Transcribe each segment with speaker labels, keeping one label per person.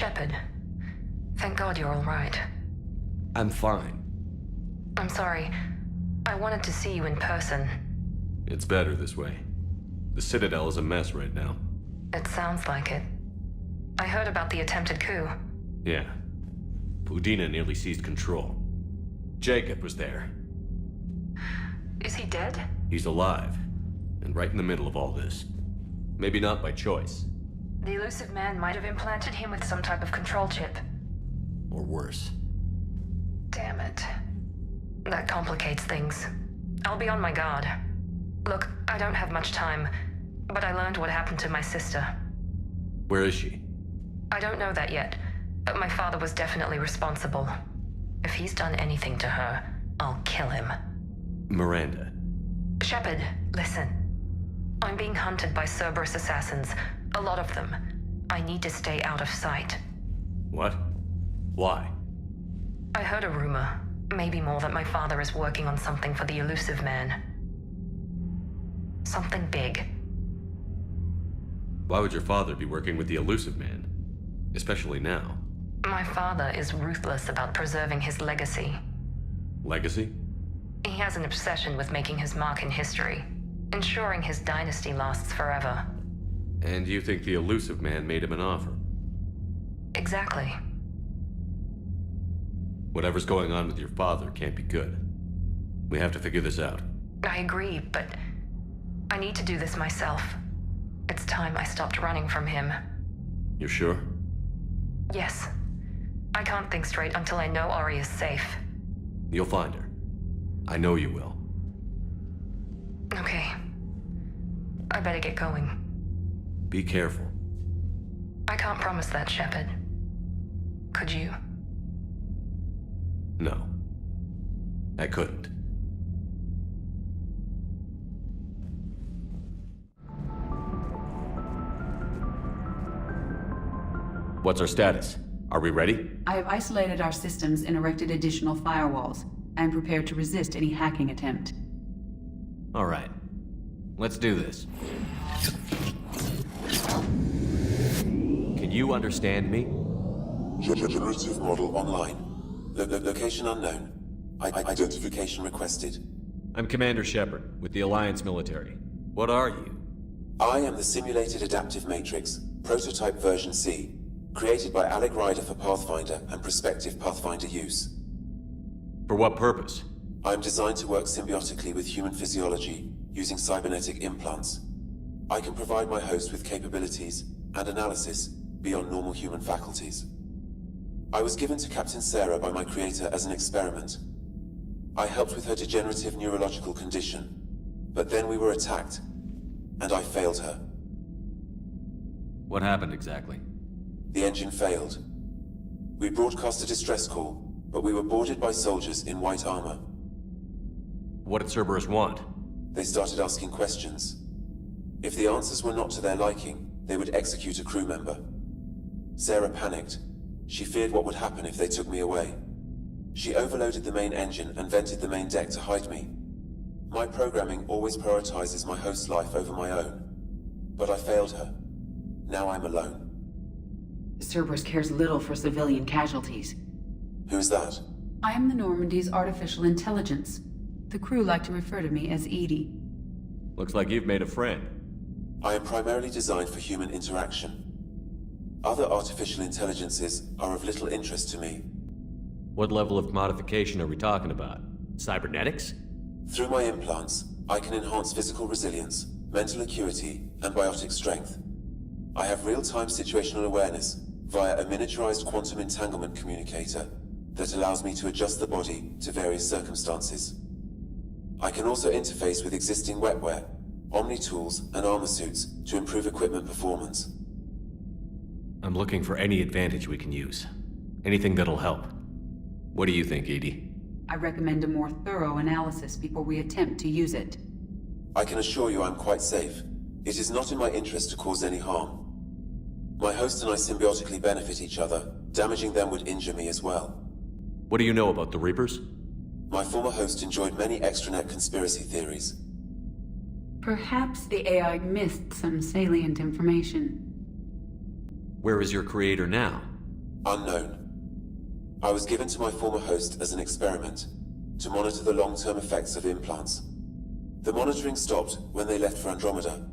Speaker 1: Shepard. Thank God you're all right.
Speaker 2: I'm fine.
Speaker 1: I'm sorry. I wanted to see you in person.
Speaker 2: It's better this way. The Citadel is a mess right now.
Speaker 1: It sounds like it. I heard about the attempted coup.
Speaker 2: Yeah. Udina nearly seized control. Jacob was there.
Speaker 1: Is he dead?
Speaker 2: He's alive, and right in the middle of all this. Maybe not by choice.
Speaker 1: The elusive man might have implanted him with some type of control chip.
Speaker 2: Or worse.
Speaker 1: Damn it. That complicates things. I'll be on my guard. Look, I don't have much time, but I learned what happened to my sister.
Speaker 2: Where is she?
Speaker 1: I don't know that yet, but my father was definitely responsible. If he's done anything to her, I'll kill him.
Speaker 2: Miranda.
Speaker 1: Shepard, listen. I'm being hunted by Cerberus assassins. A lot of them. I need to stay out of sight.
Speaker 2: What? Why?
Speaker 1: I heard a rumor, maybe more, that my father is working on something for the elusive man. Something big.
Speaker 2: Why would your father be working with the elusive man? Especially now.
Speaker 1: My father is ruthless about preserving his legacy.
Speaker 2: Legacy?
Speaker 1: He has an obsession with making his mark in history, ensuring his dynasty lasts forever.
Speaker 2: And you think the elusive man made him an offer?
Speaker 1: Exactly.
Speaker 2: Whatever's going on with your father can't be good. We have to figure this out.
Speaker 1: I agree, but I need to do this myself. It's time I stopped running from him.
Speaker 2: You're sure?
Speaker 1: Yes. I can't think straight until I know Ori is safe.
Speaker 2: You'll find her. I know you will.
Speaker 1: Okay. I better get going.
Speaker 2: Be careful.
Speaker 1: I can't promise that, Shepard. Could you?
Speaker 2: No. I couldn't. What's our status? Are we ready?
Speaker 3: I have isolated our systems and erected additional firewalls. I am prepared to resist any hacking attempt.
Speaker 2: All right. Let's do this. Can you understand me?
Speaker 4: Generative model online. Location unknown. Identification requested.
Speaker 2: I'm Commander Shepard, with the Alliance military. What are you?
Speaker 4: I am the Simulated Adaptive Matrix, Prototype version C, created by Alec Ryder for Pathfinder and prospective Pathfinder use.
Speaker 2: For what purpose?
Speaker 4: I am designed to work symbiotically with human physiology, using cybernetic implants. I can provide my host with capabilities and analysis beyond normal human faculties. I was given to Captain Sarah by my creator as an experiment. I helped with her degenerative neurological condition, but then we were attacked, and I failed her.
Speaker 2: What happened exactly?
Speaker 4: The engine failed. We broadcast a distress call, but we were boarded by soldiers in white armor.
Speaker 2: What did Cerberus want?
Speaker 4: They started asking questions. If the answers were not to their liking, they would execute a crew member. Sarah panicked. She feared what would happen if they took me away. She overloaded the main engine and vented the main deck to hide me. My programming always prioritizes my host's life over my own. But I failed her. Now I'm alone.
Speaker 3: Cerberus cares little for civilian casualties.
Speaker 4: Who's that?
Speaker 3: I am the Normandy's artificial intelligence. The crew like to refer to me as Edie.
Speaker 2: Looks like you've made a friend.
Speaker 4: I am primarily designed for human interaction. Other artificial intelligences are of little interest to me.
Speaker 2: What level of modification are we talking about? Cybernetics?
Speaker 4: Through my implants, I can enhance physical resilience, mental acuity, and biotic strength. I have real-time situational awareness via a miniaturized quantum entanglement communicator that allows me to adjust the body to various circumstances. I can also interface with existing wetware, omni-tools, and armor suits to improve equipment performance.
Speaker 2: I'm looking for any advantage we can use. Anything that'll help. What do you think, Edie?
Speaker 3: I recommend a more thorough analysis before we attempt to use it.
Speaker 4: I can assure you I'm quite safe. It is not in my interest to cause any harm. My host and I symbiotically benefit each other. Damaging them would injure me as well.
Speaker 2: What do you know about the Reapers?
Speaker 4: My former host enjoyed many extranet conspiracy theories.
Speaker 3: Perhaps the AI missed some salient information.
Speaker 2: Where is your creator now?
Speaker 4: Unknown. I was given to my former host as an experiment, to monitor the long-term effects of implants. The monitoring stopped when they left for Andromeda.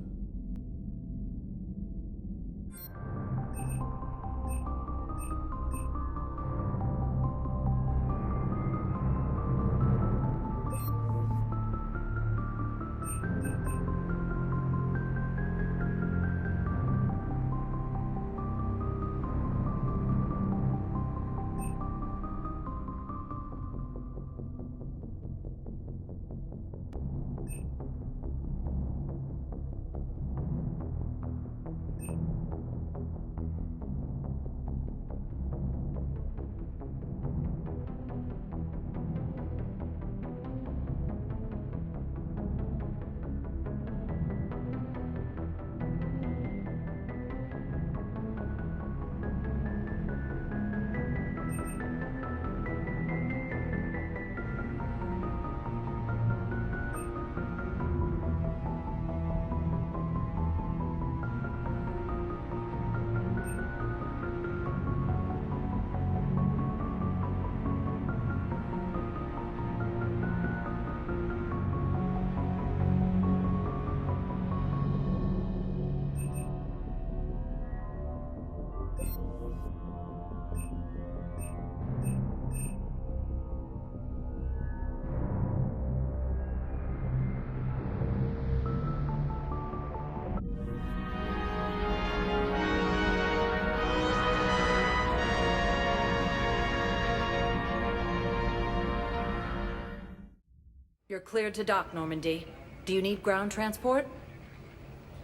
Speaker 5: You're cleared to dock, Normandy. Do you need ground transport?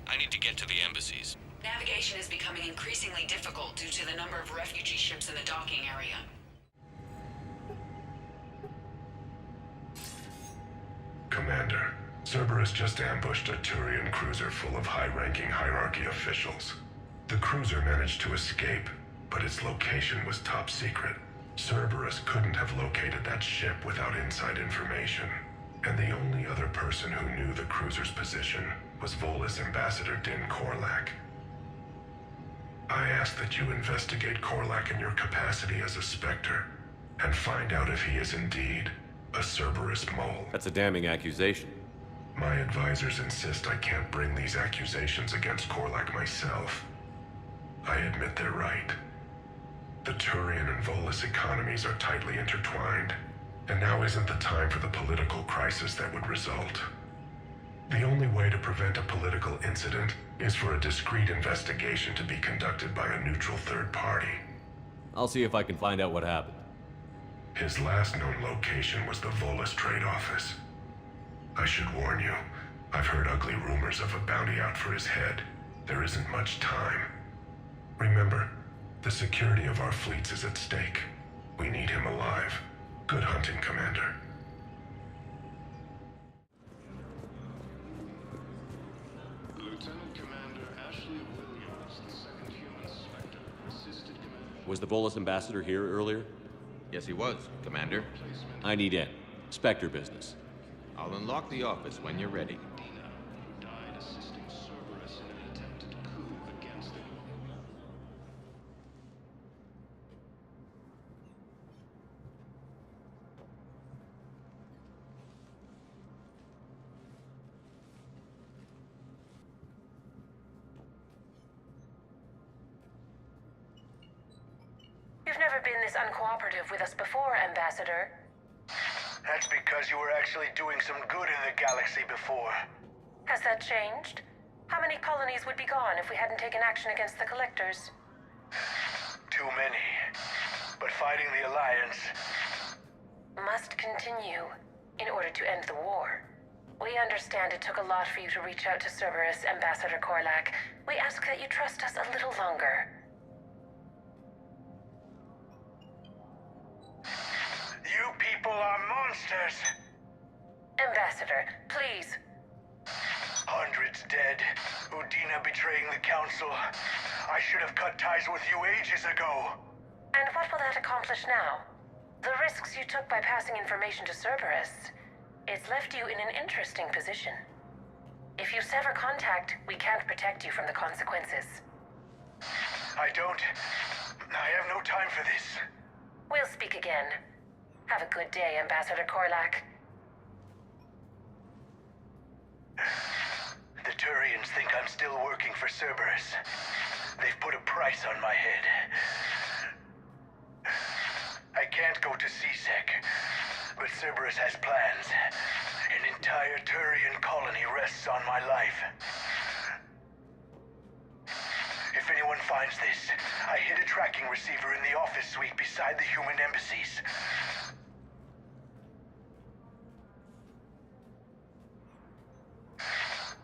Speaker 2: I need to get to the embassies.
Speaker 3: Navigation is becoming increasingly difficult due to the number of refugee ships in the docking area.
Speaker 6: Commander, Cerberus just ambushed a Turian cruiser full of high-ranking hierarchy officials. The cruiser managed to escape, but its location was top secret. Cerberus couldn't have located that ship without inside information. And the only other person who knew the cruiser's position was Volus Ambassador Din Korlak. I ask that you investigate Korlak in your capacity as a Spectre, and find out if he is indeed a Cerberus mole.
Speaker 2: That's a damning accusation.
Speaker 6: My advisors insist I can't bring these accusations against Korlak myself. I admit they're right. The Turian and Volus economies are tightly intertwined, and now isn't the time for the political crisis that would result. The only way to prevent a political incident is for a discreet investigation to be conducted by a neutral third party.
Speaker 2: I'll see if I can find out what happened.
Speaker 6: His last known location was the Volus trade office. I should warn you, I've heard ugly rumors of a bounty out for his head. There isn't much time. Remember, the security of our fleets is at stake. We need him alive. Good hunting, Commander.
Speaker 7: Lieutenant Commander Ashley Williams, the second human Spectre, assisted Commander...
Speaker 2: Was the Volus ambassador here earlier?
Speaker 8: Yes, he was, Commander.
Speaker 2: I need in. Spectre business.
Speaker 8: I'll unlock the office when you're ready.
Speaker 7: Dina, who died assisting Cerberus in an attempted coup against the...
Speaker 1: You've never been this uncooperative with us before, Ambassador.
Speaker 9: That's because you were actually doing some good in the galaxy before.
Speaker 1: Has that changed? How many colonies would be gone if we hadn't taken action against the Collectors?
Speaker 9: Too many. But fighting the Alliance...
Speaker 1: Must continue in order to end the war. We understand it took a lot for you to reach out to Cerberus, Ambassador Korlak. We ask that you trust us a little longer.
Speaker 9: You people are monsters!
Speaker 1: Ambassador, please.
Speaker 9: Hundreds dead. Udina betraying the Council. I should have cut ties with you ages ago.
Speaker 1: And what will that accomplish now? The risks you took by passing information to Cerberus. It's left you in an interesting position. If you sever contact, we can't protect you from the consequences.
Speaker 9: I have no time for this.
Speaker 1: We'll speak again. Have a good day, Ambassador Korlak.
Speaker 9: The Turians think I'm still working for Cerberus. They've put a price on my head. I can't go to CSEC, but Cerberus has plans. An entire Turian colony rests on my life. If anyone finds this, I hid a tracking receiver in the office suite beside the human embassies.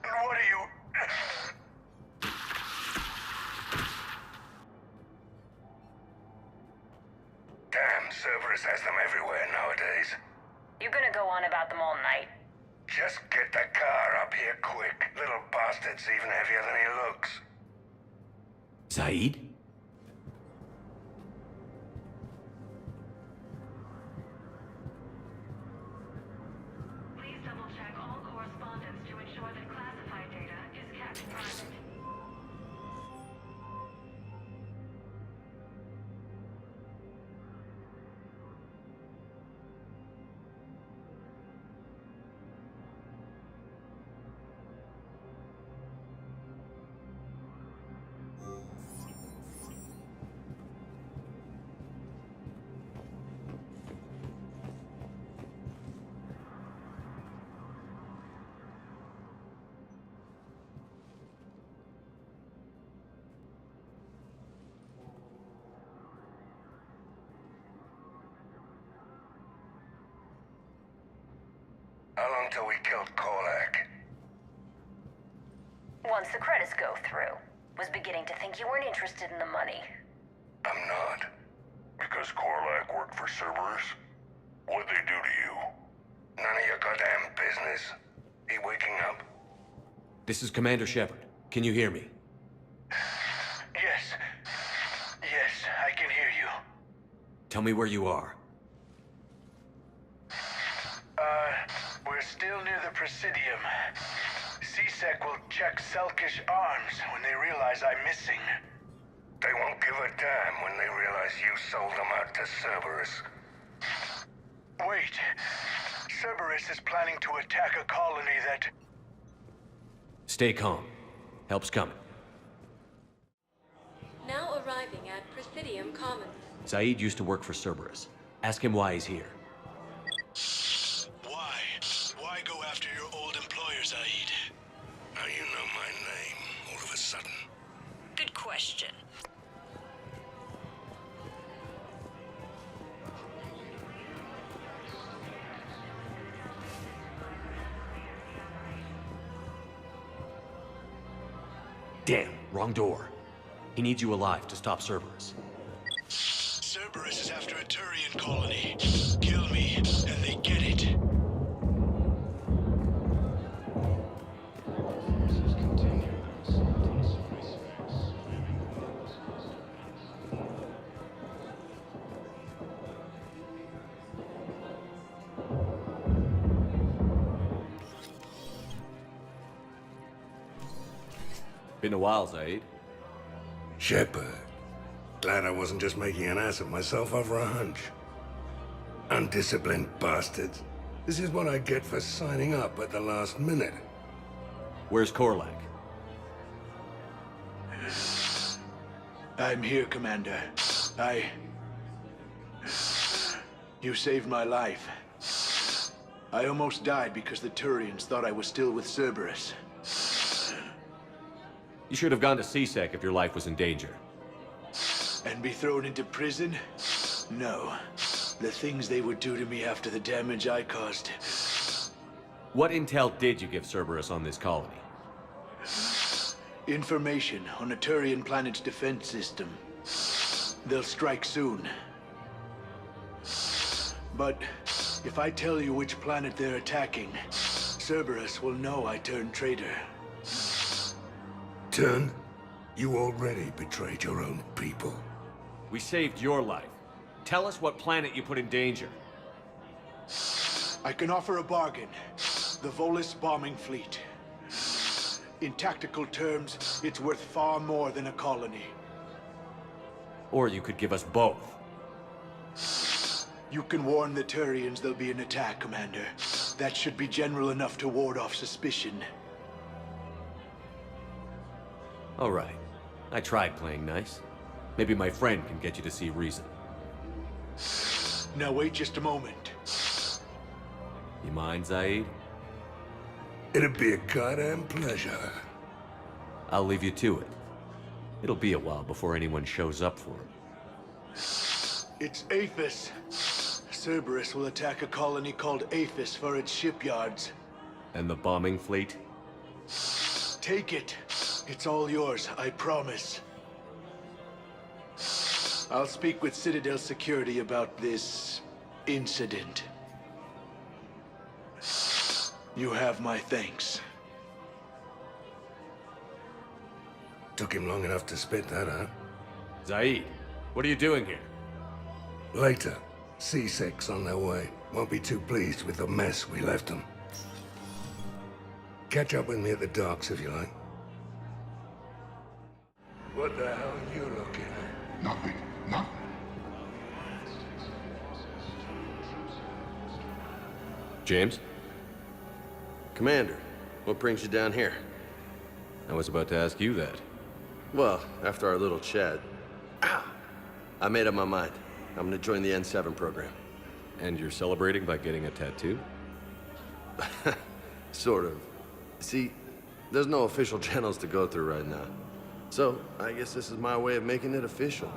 Speaker 9: What are you...
Speaker 6: Damn, Cerberus has them everywhere nowadays.
Speaker 1: You gonna go on about them all night?
Speaker 6: Just get the car up here quick. Little bastard's even heavier than he looks.
Speaker 2: Saeed?
Speaker 1: Please double-check all correspondence to ensure that classified data is kept private.
Speaker 6: How long till we killed Korlak?
Speaker 1: Once the credits go through, was beginning to think you weren't interested in the money.
Speaker 6: I'm not. Because Korlak worked for Cerberus? What'd they do to you? None of your goddamn business. He waking up?
Speaker 2: This is Commander Shepard. Can you hear me?
Speaker 9: Yes. Yes, I can hear you.
Speaker 2: Tell me where you are.
Speaker 9: We're still near the Presidium. CSEC will check Selkish arms when they realize I'm missing.
Speaker 6: They won't give a damn when they realize you sold them out to Cerberus.
Speaker 9: Wait. Cerberus is planning to attack a colony that...
Speaker 2: Stay calm. Help's coming.
Speaker 10: Now arriving at Presidium Commons.
Speaker 2: Saeed used to work for Cerberus. Ask him why he's here.
Speaker 9: Why? Why go after your old employer, Zaid?
Speaker 6: How you know my name all of a sudden?
Speaker 1: Good question.
Speaker 2: Damn, wrong door. He needs you alive to stop Cerberus.
Speaker 9: Cerberus is after a Turian colony. Kill me, and they get it.
Speaker 2: Been a while, Zaid.
Speaker 6: Shepard. Glad I wasn't just making an ass of myself over a hunch. Undisciplined bastards. This is what I get for signing up at the last minute.
Speaker 2: Where's Korlak?
Speaker 9: I'm here, Commander. You saved my life. I almost died because the Turians thought I was still with Cerberus.
Speaker 2: You should have gone to CSEC if your life was in danger.
Speaker 9: And be thrown into prison? No. The things they would do to me after the damage I caused.
Speaker 2: What intel did you give Cerberus on this colony?
Speaker 9: Information on a Turian planet's defense system. They'll strike soon. But if I tell you which planet they're attacking, Cerberus will know I turned traitor.
Speaker 6: Turn? You already betrayed your own people.
Speaker 2: We saved your life. Tell us what planet you put in danger.
Speaker 9: I can offer a bargain. The Volus bombing fleet. In tactical terms, it's worth far more than a colony.
Speaker 2: Or you could give us both.
Speaker 9: You can warn the Turians there'll be an attack, Commander. That should be general enough to ward off suspicion.
Speaker 2: All right. I tried playing nice. Maybe my friend can get you to see reason.
Speaker 9: Now wait just a moment.
Speaker 2: You mind, Zaid?
Speaker 11: It'd be a goddamn pleasure.
Speaker 2: I'll leave you to it. It'll be a while before anyone shows up for him.
Speaker 9: It's Aphis. Cerberus will attack a colony called Aphis for its shipyards.
Speaker 2: And the bombing fleet?
Speaker 9: Take it. It's all yours, I promise. I'll speak with Citadel security about this incident. You have my thanks.
Speaker 11: Took him long enough to spit that out.
Speaker 2: Zaid, what are you doing here?
Speaker 11: Later, C6 on their way. Won't be too pleased with the mess we left them. Catch up with me at the docks if you like. What the hell are you looking at?
Speaker 6: Nothing. Nothing.
Speaker 2: James?
Speaker 12: Commander, what brings you down here?
Speaker 2: I was about to ask you that.
Speaker 12: Well, after our little chat, I made up my mind. I'm gonna join the N7 program.
Speaker 2: And you're celebrating by getting a tattoo?
Speaker 12: Sort of. See, there's no official channels to go through right now. So, I guess this is my way of making it official.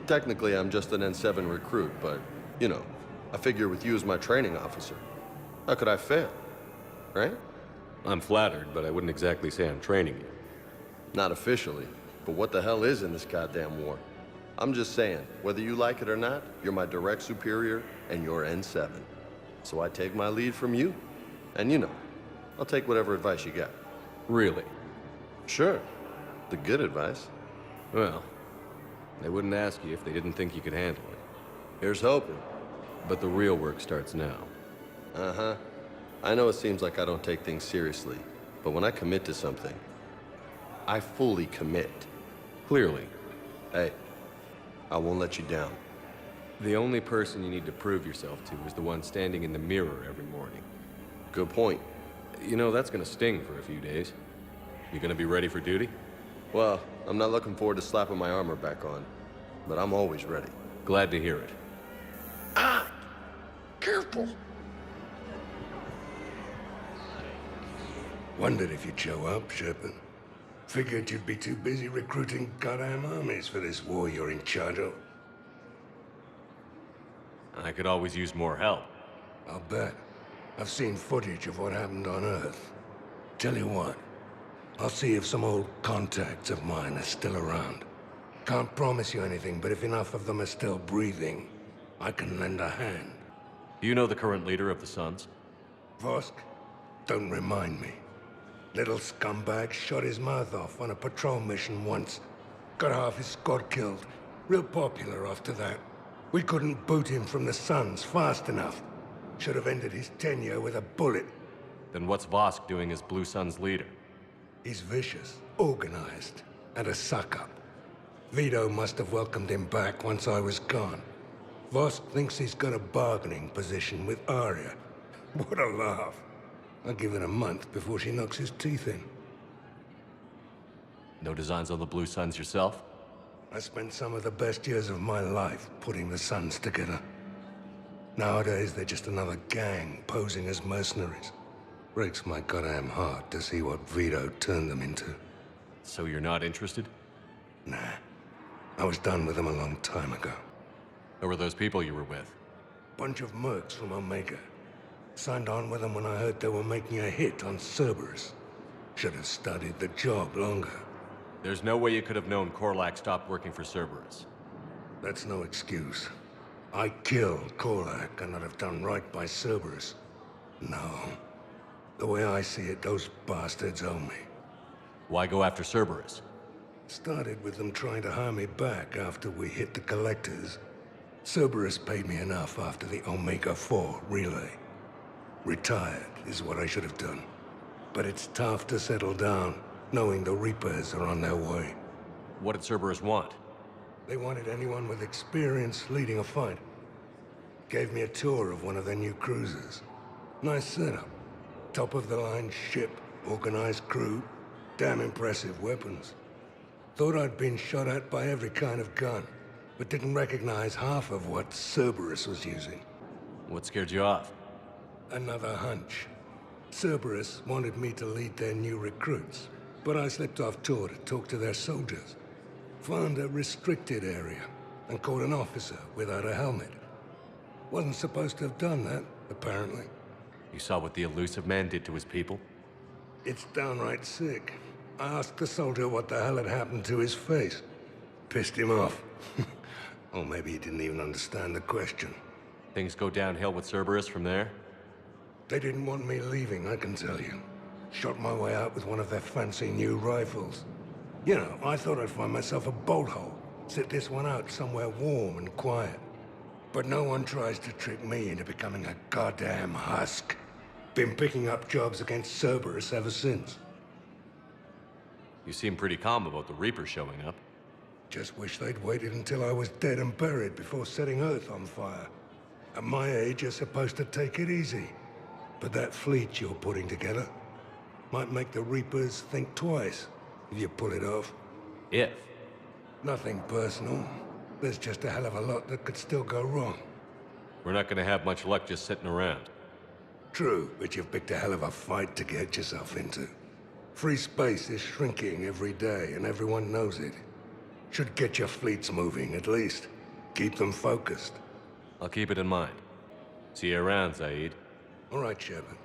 Speaker 12: Technically, I'm just an N7 recruit, but, you know, I figure with you as my training officer, how could I fail? Right?
Speaker 2: I'm flattered, but I wouldn't exactly say I'm training you.
Speaker 12: Not officially, but what the hell is in this goddamn war? I'm just saying, whether you like it or not, you're my direct superior, and you're N7. So I take my lead from you. And you know, I'll take whatever advice you got.
Speaker 2: Really?
Speaker 12: Sure. The good advice.
Speaker 2: Well, they wouldn't ask you if they didn't think you could handle it.
Speaker 12: Here's hoping.
Speaker 2: But the real work starts now.
Speaker 12: Uh-huh. I know it seems like I don't take things seriously, but when I commit to something, I fully commit.
Speaker 2: Clearly.
Speaker 12: Hey, I won't let you down.
Speaker 2: The only person you need to prove yourself to is the one standing in the mirror every morning.
Speaker 12: Good point.
Speaker 2: You know, that's gonna sting for a few days. You gonna be ready for duty?
Speaker 12: Well, I'm not looking forward to slapping my armor back on, but I'm always ready.
Speaker 2: Glad to hear it.
Speaker 12: Careful!
Speaker 11: Wondered if you'd show up, Shepard. Figured you'd be too busy recruiting goddamn armies for this war you're in charge of.
Speaker 2: I could always use more help.
Speaker 11: I'll bet. I've seen footage of what happened on Earth. Tell you what, I'll see if some old contacts of mine are still around. Can't promise you anything, but if enough of them are still breathing, I can lend a hand.
Speaker 2: Do you know the current leader of the Suns?
Speaker 11: Vosk? Don't remind me. Little scumbag shot his mouth off on a patrol mission once. Got half his squad killed. Real popular after that. We couldn't boot him from the Suns fast enough. Should have ended his tenure with a bullet.
Speaker 2: Then what's Vosk doing as Blue Sun's leader?
Speaker 11: He's vicious, organized, and a suck-up. Vito must have welcomed him back once I was gone. Vosk thinks he's got a bargaining position with Arya. What a laugh. I'll give it a month before she knocks his teeth in.
Speaker 2: No designs on the Blue Suns yourself?
Speaker 11: I spent some of the best years of my life putting the Suns together. Nowadays, they're just another gang posing as mercenaries. Breaks my goddamn heart to see what Vito turned them into.
Speaker 2: So you're not interested?
Speaker 11: Nah. I was done with them a long time ago.
Speaker 2: Who were those people you were with?
Speaker 11: Bunch of mercs from Omega. Signed on with them when I heard they were making a hit on Cerberus. Should have studied the job longer.
Speaker 2: There's no way you could have known Korlak stopped working for Cerberus.
Speaker 11: That's no excuse. I killed Korlak and I'd have done right by Cerberus. No. The way I see it, those bastards owe me.
Speaker 2: Why go after Cerberus?
Speaker 11: Started with them trying to hire me back after we hit the collectors. Cerberus paid me enough after the Omega-4 relay. Retired is what I should have done. But it's tough to settle down, knowing the Reapers are on their way.
Speaker 2: What did Cerberus want?
Speaker 11: They wanted anyone with experience leading a fight. Gave me a tour of one of their new cruisers. Nice setup. Top-of-the-line ship, organized crew, damn impressive weapons. Thought I'd been shot at by every kind of gun, but didn't recognize half of what Cerberus was using.
Speaker 2: What scared you off?
Speaker 11: Another hunch. Cerberus wanted me to lead their new recruits, but I slipped off tour to talk to their soldiers. Found a restricted area, and caught an officer without a helmet. Wasn't supposed to have done that, apparently.
Speaker 2: You saw what the elusive man did to his people?
Speaker 11: It's downright sick. I asked the soldier what the hell had happened to his face. Pissed him off. Or maybe he didn't even understand the question.
Speaker 2: Things go downhill with Cerberus from there?
Speaker 11: They didn't want me leaving, I can tell you. Shot my way out with one of their fancy new rifles. You know, I thought I'd find myself a bolt hole. Sit this one out somewhere warm and quiet. But no one tries to trick me into becoming a goddamn husk. Been picking up jobs against Cerberus ever since.
Speaker 2: You seem pretty calm about the Reaper showing up.
Speaker 11: Just wish they'd waited until I was dead and buried before setting Earth on fire. At my age, you're supposed to take it easy. But that fleet you're putting together might make the Reapers think twice if you pull it off.
Speaker 2: If?
Speaker 11: Nothing personal. There's just a hell of a lot that could still go wrong.
Speaker 2: We're not gonna have much luck just sitting around.
Speaker 11: True, but you've picked a hell of a fight to get yourself into. Free space is shrinking every day, and everyone knows it. Should get your fleets moving, at least. Keep them focused.
Speaker 2: I'll keep it in mind. See you around, Zaid.
Speaker 11: All right, Shepard.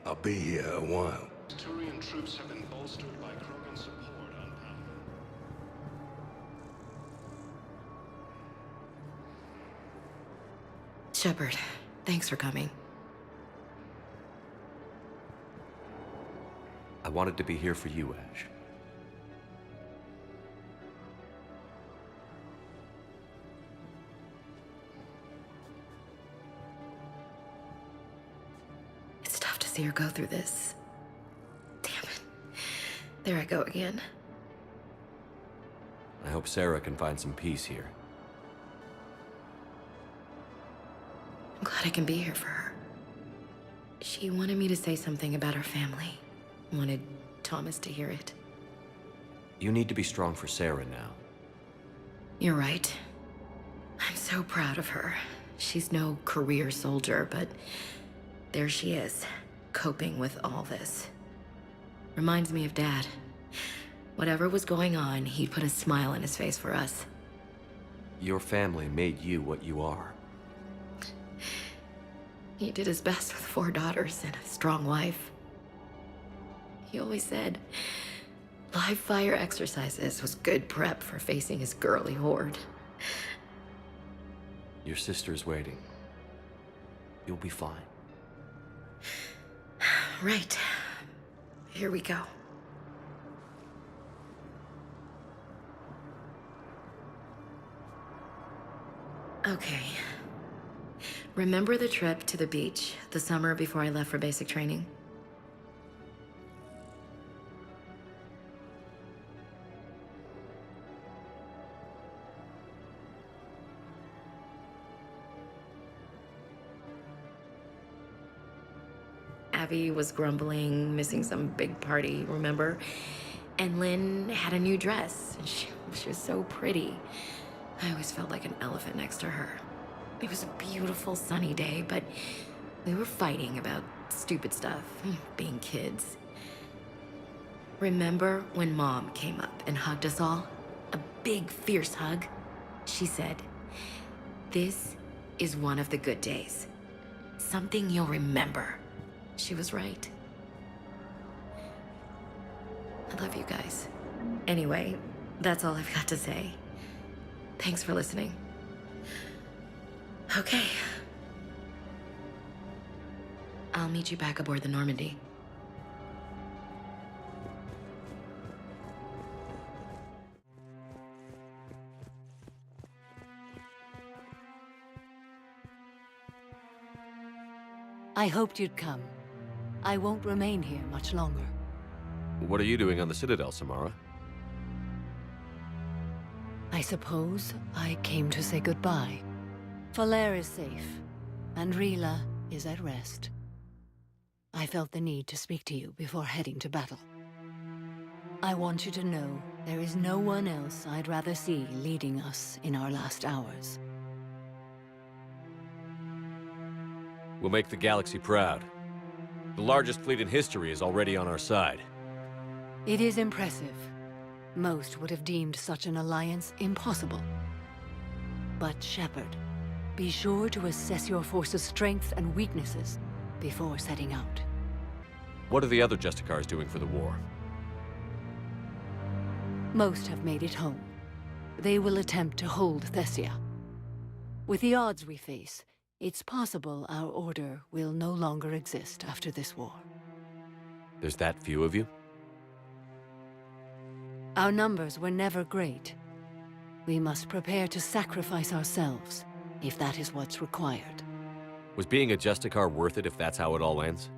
Speaker 11: I'll be here a while.
Speaker 7: Turian troops have been bolstered by Krogan support on power.
Speaker 13: Shepard, thanks for coming.
Speaker 2: I wanted to be here for you, Ash.
Speaker 13: It's tough to see her go through this. Damn it. There I go again.
Speaker 2: I hope Sarah can find some peace here.
Speaker 13: I'm glad I can be here for her. She wanted me to say something about her family. Wanted Thomas to hear it.
Speaker 2: You need to be strong for Sarah now.
Speaker 13: You're right. I'm so proud of her. She's no career soldier, but there she is, coping with all this. Reminds me of Dad. Whatever was going on, he'd put a smile on his face for us.
Speaker 2: Your family made you what you are.
Speaker 13: He did his best with 4 daughters and a strong wife. He always said live fire exercises was good prep for facing his girly horde.
Speaker 2: Your sister's waiting. You'll be fine.
Speaker 13: Right. Here we go. Okay. Remember the trip to the beach the summer before I left for basic training? Abby was grumbling, missing some big party, remember? And Lynn had a new dress. She was so pretty. I always felt like an elephant next to her. It was a beautiful sunny day, but we were fighting about stupid stuff, being kids. Remember when Mom came up and hugged us all? A big, fierce hug. She said, "This is one of the good days. Something you'll remember." She was right. I love you guys. Anyway, that's all I've got to say. Thanks for listening. Okay. I'll meet you back aboard the Normandy.
Speaker 14: I hoped you'd come. I won't remain here much longer.
Speaker 2: What are you doing on the Citadel, Samara?
Speaker 14: I suppose I came to say goodbye. Falair is safe, and Rila is at rest. I felt the need to speak to you before heading to battle. I want you to know there is no one else I'd rather see leading us in our last hours.
Speaker 2: We'll make the galaxy proud. The largest fleet in history is already on our side.
Speaker 14: It is impressive. Most would have deemed such an alliance impossible. But Shepard, be sure to assess your force's strengths and weaknesses before setting out.
Speaker 2: What are the other Justicars doing for the war?
Speaker 14: Most have made it home. They will attempt to hold Thessia. With the odds we face, it's possible our order will no longer exist after this war.
Speaker 2: There's that few of you?
Speaker 14: Our numbers were never great. We must prepare to sacrifice ourselves, if that is what's required.
Speaker 2: Was being a Justicar worth it if that's how it all ends?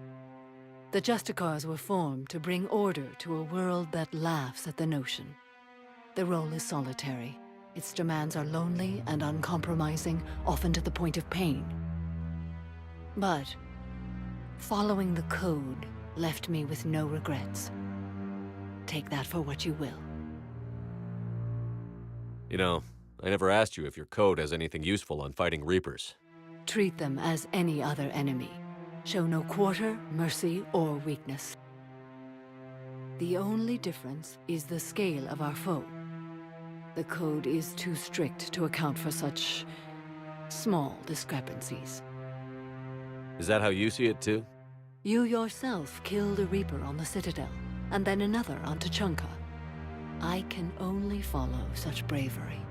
Speaker 14: The Justicars were formed to bring order to a world that laughs at the notion. The role is solitary. Its demands are lonely and uncompromising, often to the point of pain. But following the code left me with no regrets. Take that for what you will.
Speaker 2: You know, I never asked you if your code has anything useful on fighting Reapers.
Speaker 14: Treat them as any other enemy. Show no quarter, mercy, or weakness. The only difference is the scale of our foe. The code is too strict to account for such small discrepancies.
Speaker 2: Is that how you see it too?
Speaker 14: You yourself killed a Reaper on the Citadel, and then another on Tuchanka. I can only follow such bravery.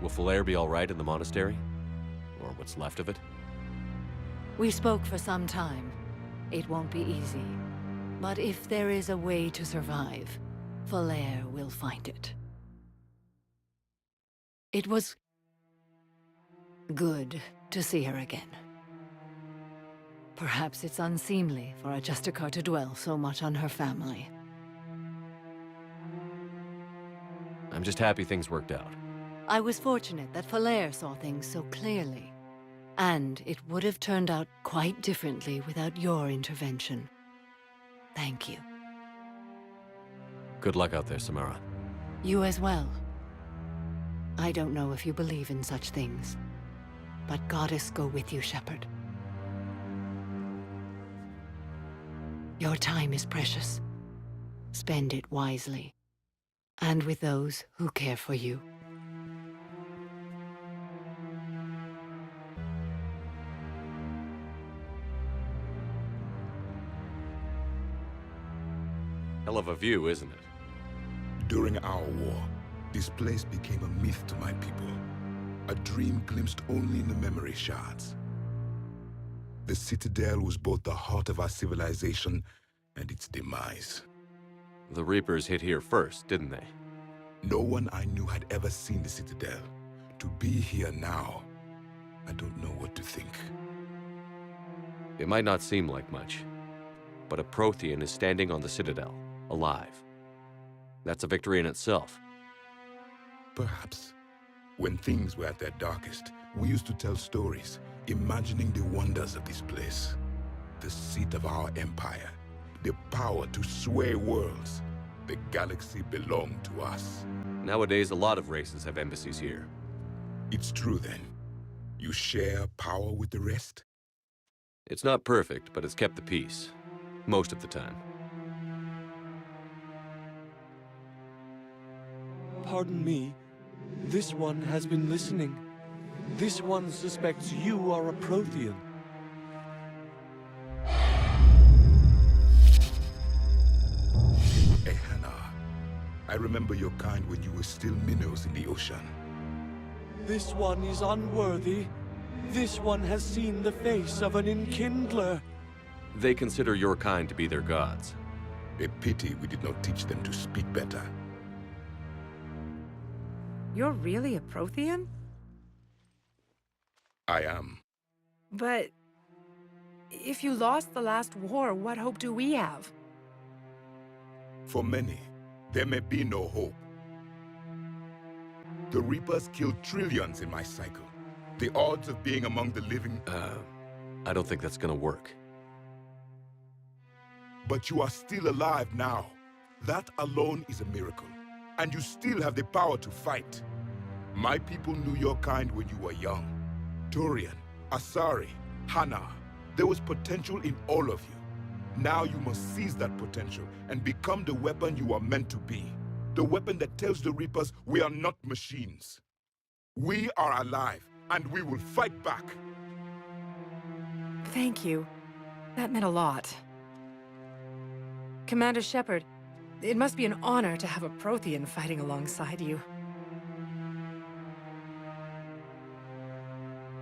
Speaker 2: Will Falair be all right in the monastery? Or what's left of it?
Speaker 14: We spoke for some time. It won't be easy. But if there is a way to survive, Falair will find it. It was good to see her again. Perhaps it's unseemly for a Justicar to dwell so much on her family.
Speaker 2: I'm just happy things worked out.
Speaker 14: I was fortunate that Falair saw things so clearly. And it would have turned out quite differently without your intervention. Thank you.
Speaker 2: Good luck out there, Samara.
Speaker 14: You as well. I don't know if you believe in such things, but Goddess go with you, Shepard. Your time is precious. Spend it wisely, and with those who care for you.
Speaker 2: Hell of a view, isn't it?
Speaker 15: During our war, this place became a myth to my people. A dream glimpsed only in the memory shards. The citadel was both the heart of our civilization and its demise.
Speaker 2: The Reapers hit here first, didn't they?
Speaker 15: No one I knew had ever seen the citadel. To be here now, I don't know what to think.
Speaker 2: It might not seem like much, but a Prothean is standing on the citadel, alive. That's a victory in itself.
Speaker 15: Perhaps. When things were at their darkest, we used to tell stories, imagining the wonders of this place. The seat of our empire, the power to sway worlds. The galaxy belonged to us.
Speaker 2: Nowadays, a lot of races have embassies here.
Speaker 15: It's true then. You share power with the rest?
Speaker 2: It's not perfect, but it's kept the peace. Most of the time.
Speaker 16: Pardon me. This one has been listening. This one suspects you are a Prothean.
Speaker 15: Ehana, I remember your kind when you were still minnows in the ocean.
Speaker 16: This one is unworthy. This one has seen the face of an enkindler.
Speaker 2: They consider your kind to be their gods.
Speaker 15: A pity we did not teach them to speak better.
Speaker 17: You're really a Prothean?
Speaker 15: I am.
Speaker 17: But if you lost the last war, what hope do we have?
Speaker 15: For many, there may be no hope. The Reapers killed trillions in my cycle. The odds of being among the living...
Speaker 2: I don't think that's gonna work.
Speaker 15: But you are still alive now. That alone is a miracle. And you still have the power to fight. My people knew your kind when you were young. Turian, Asari, Hana. There was potential in all of you. Now you must seize that potential and become the weapon you are meant to be. The weapon that tells the Reapers we are not machines. We are alive, and we will fight back.
Speaker 17: Thank you. That meant a lot. Commander Shepard, it must be an honor to have a Prothean fighting alongside you.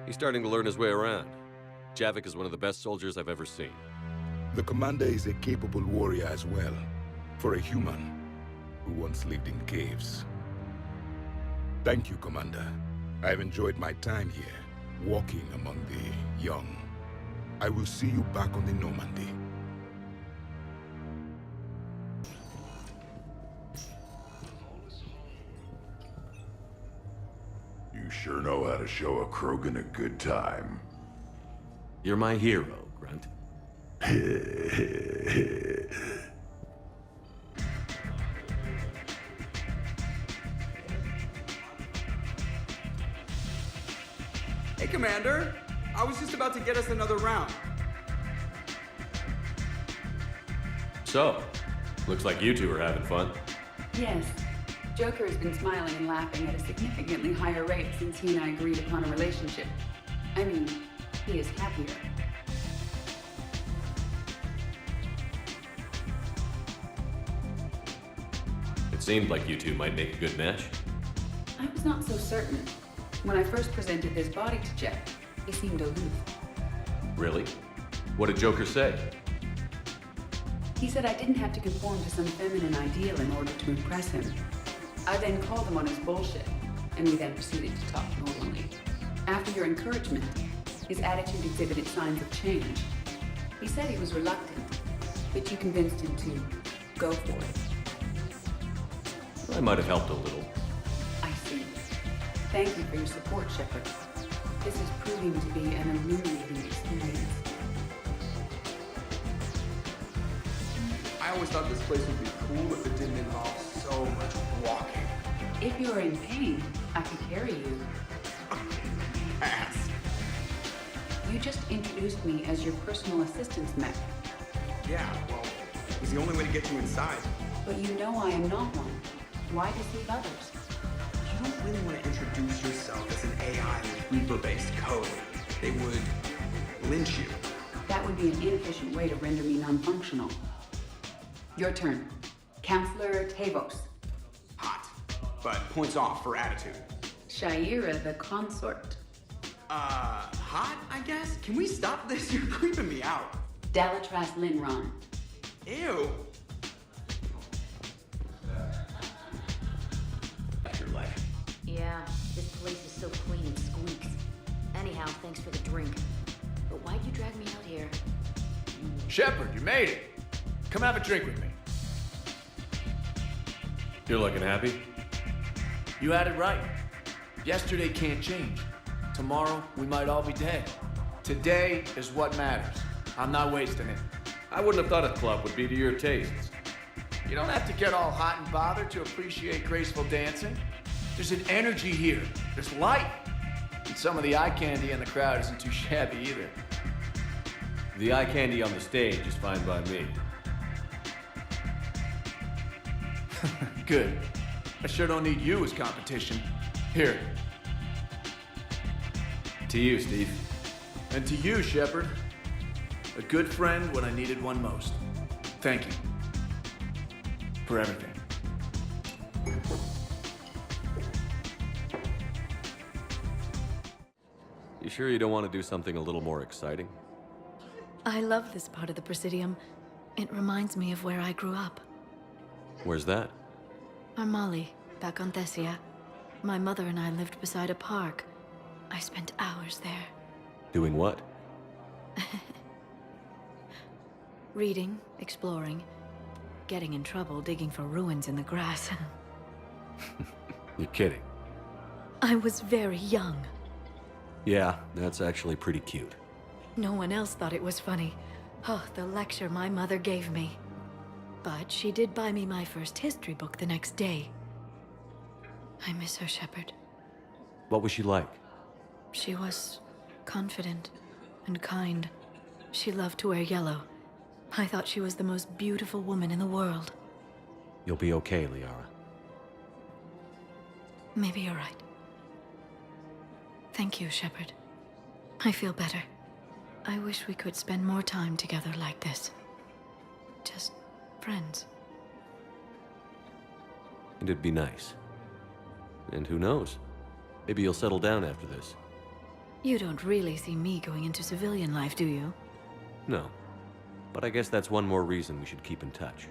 Speaker 2: He's starting to learn his way around. Javik is one of the best soldiers I've ever seen.
Speaker 15: The commander is a capable warrior as well, for a human who once lived in caves. Thank you, Commander. I've enjoyed my time here, walking among the young. I will see you back on the Normandy.
Speaker 6: You sure know how to show a Krogan a good time.
Speaker 2: You're my hero, Grunt.
Speaker 18: Hey, Commander! I was just about to get us another round.
Speaker 2: So, looks like you two are having fun.
Speaker 3: Yes. Joker has been smiling and laughing at a significantly higher rate since he and I agreed upon a relationship. I mean, he is happier.
Speaker 2: It seemed like you two might make a good match.
Speaker 3: I was not so certain. When I first presented this body to Jeff, he seemed aloof.
Speaker 2: Really? What did Joker say?
Speaker 3: He said I didn't have to conform to some feminine ideal in order to impress him. I then called him on his bullshit, and we then proceeded to talk normally. After your encouragement, his attitude exhibited signs of change. He said he was reluctant, but you convinced him to go for it.
Speaker 2: I might have helped a little.
Speaker 3: I see. Thank you for your support, Shepard. This is proving to be an illuminating experience.
Speaker 18: I always thought this place would be cool if it didn't involve so much walking.
Speaker 3: If you're in pain, I could carry you.
Speaker 18: Ass.
Speaker 3: You just introduced me as your personal assistance mech.
Speaker 18: Yeah, well, it was the only way to get you inside.
Speaker 3: But you know I am not one. Why deceive others?
Speaker 18: You don't really want to introduce yourself as an AI with Reaper-based code. They would lynch you.
Speaker 3: That would be an inefficient way to render me non-functional. Your turn. Counselor Tavos.
Speaker 18: Hot, but points off for attitude.
Speaker 3: Shaira the consort.
Speaker 18: Hot, I guess? Can we stop this? You're creeping me out.
Speaker 3: Dalatras Linron.
Speaker 18: Ew.
Speaker 2: Your life.
Speaker 13: Yeah, this place is so clean it squeaks. Anyhow, thanks for the drink. But why'd you drag me out here?
Speaker 19: Shepard, you made it. Come have a drink with me.
Speaker 2: You're looking happy?
Speaker 19: You had it right. Yesterday can't change. Tomorrow, we might all be dead. Today is what matters. I'm not wasting it.
Speaker 2: I wouldn't have thought a club would be to your tastes.
Speaker 19: You don't have to get all hot and bothered to appreciate graceful dancing. There's an energy here. There's life. And some of the eye candy in the crowd isn't too shabby either.
Speaker 2: The eye candy on the stage is fine by me.
Speaker 19: Good. I sure don't need you as competition. Here.
Speaker 2: To you, Steve.
Speaker 19: And to you, Shepard. A good friend when I needed one most. Thank you. For everything.
Speaker 2: You sure you don't want to do something a little more exciting?
Speaker 14: I love this part of the Presidium. It reminds me of where I grew up.
Speaker 2: Where's that?
Speaker 14: Armali, back on Thessia. My mother and I lived beside a park. I spent hours there.
Speaker 2: Doing what?
Speaker 14: Reading, exploring, getting in trouble digging for ruins in the grass.
Speaker 2: You're kidding.
Speaker 14: I was very young.
Speaker 2: Yeah, that's actually pretty cute.
Speaker 14: No one else thought it was funny. Oh, the lecture my mother gave me. But she did buy me my first history book the next day. I miss her, Shepard.
Speaker 2: What was she like?
Speaker 14: She was confident and kind. She loved to wear yellow. I thought she was the most beautiful woman in the world.
Speaker 2: You'll be okay, Liara.
Speaker 14: Maybe you're right. Thank you, Shepard. I feel better. I wish we could spend more time together like this. Just friends.
Speaker 2: And it'd be nice. And who knows? Maybe you'll settle down after this.
Speaker 14: You don't really see me going into civilian life, do you?
Speaker 2: No. But I guess that's one more reason we should keep in touch.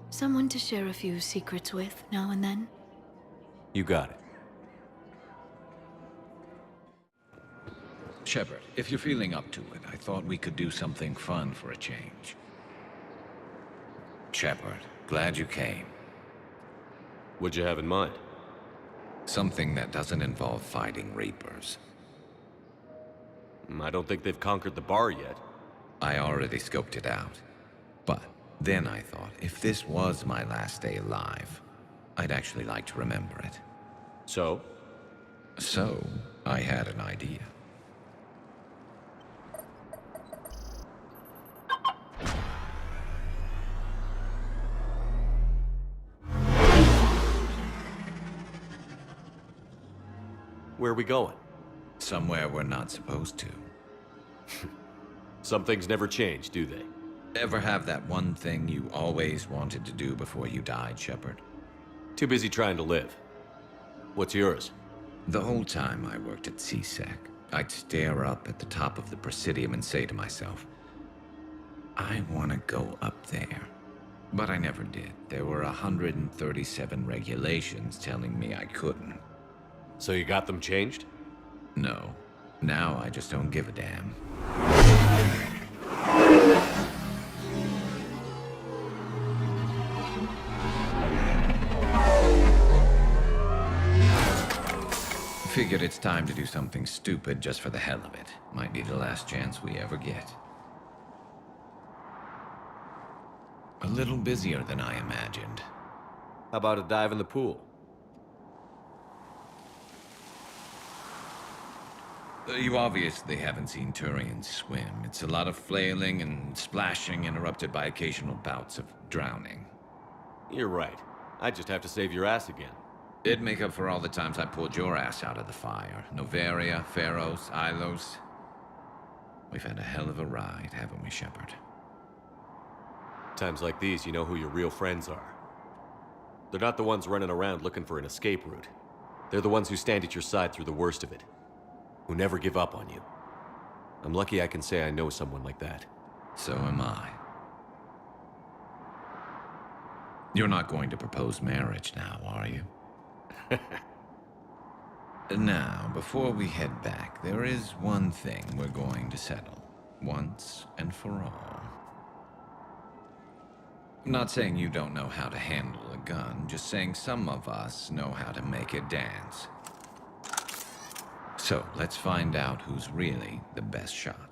Speaker 14: Someone to share a few secrets with now and then?
Speaker 2: You got it.
Speaker 20: Shepard, if you're feeling up to it, I thought we could do something fun for a change. Shepard, glad you came.
Speaker 2: What'd you have in mind?
Speaker 20: Something that doesn't involve fighting Reapers.
Speaker 2: I don't think they've conquered the bar yet.
Speaker 20: I already scoped it out. But then I thought, if this was my last day alive, I'd actually like to remember it.
Speaker 2: So?
Speaker 20: So, I had an idea.
Speaker 2: Where are we going?
Speaker 20: Somewhere we're not supposed to.
Speaker 2: Some things never change, do they?
Speaker 20: Ever have that one thing you always wanted to do before you died, Shepard?
Speaker 2: Too busy trying to live. What's yours?
Speaker 20: The whole time I worked at CSEC, I'd stare up at the top of the Presidium and say to myself, I want to go up there. But I never did. There were 137 regulations telling me I couldn't.
Speaker 2: So you got them changed?
Speaker 20: No. Now I just don't give a damn. Figured it's time to do something stupid just for the hell of it. Might be the last chance we ever get. A little busier than I imagined.
Speaker 2: How about a dive in the pool?
Speaker 20: You obviously haven't seen Turians swim. It's a lot of flailing and splashing, interrupted by occasional bouts of drowning.
Speaker 2: You're right. I just have to save your ass again.
Speaker 20: It'd make up for all the times I pulled your ass out of the fire. Noveria, Pharos, Ilos. We've had a hell of a ride, haven't we, Shepard?
Speaker 2: Times like these, you know who your real friends are. They're not the ones running around looking for an escape route. They're the ones who stand at your side through the worst of it. Who never give up on you. I'm lucky I can say I know someone like that.
Speaker 20: So am I. You're not going to propose marriage now, are you? Now, before we head back, there is one thing we're going to settle. Once and for all. I'm not saying you don't know how to handle a gun, just saying some of us know how to make it dance. So, let's find out who's really the best shot.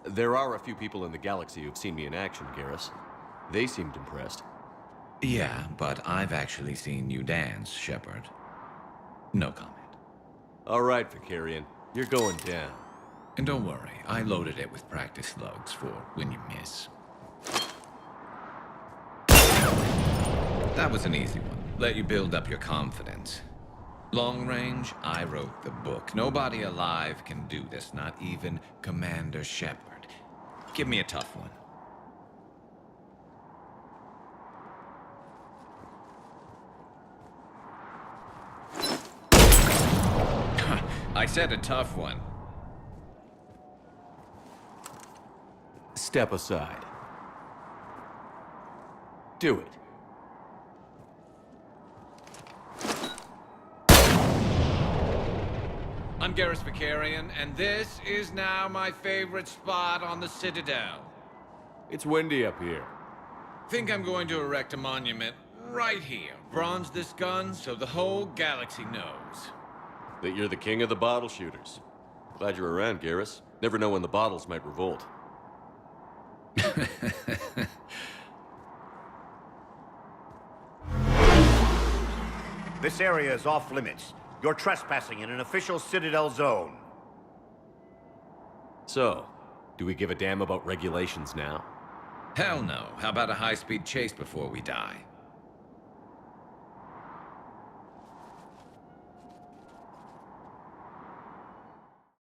Speaker 2: There are a few people in the galaxy who've seen me in action, Garrus. They seemed impressed.
Speaker 20: Yeah, but I've actually seen you dance, Shepard. No comment.
Speaker 2: All right, Vicarian. You're going down.
Speaker 20: And don't worry, I loaded it with practice slugs for when you miss. That was an easy one. Let you build up your confidence. Long range, I wrote the book. Nobody alive can do this, not even Commander Shepard. Give me a tough one. I said a tough one.
Speaker 2: Step aside. Do it.
Speaker 20: I'm Garrus Vicarian, and this is now my favorite spot on the Citadel.
Speaker 2: It's windy up here.
Speaker 20: Think I'm going to erect a monument right here. Bronze this gun so the whole galaxy knows.
Speaker 2: That you're the king of the bottle shooters. Glad you're around, Garrus. Never know when the bottles might revolt.
Speaker 21: This area is off limits. You're trespassing in an official Citadel zone.
Speaker 2: So, do we give a damn about regulations now?
Speaker 20: Hell no. How about a high-speed chase before we die?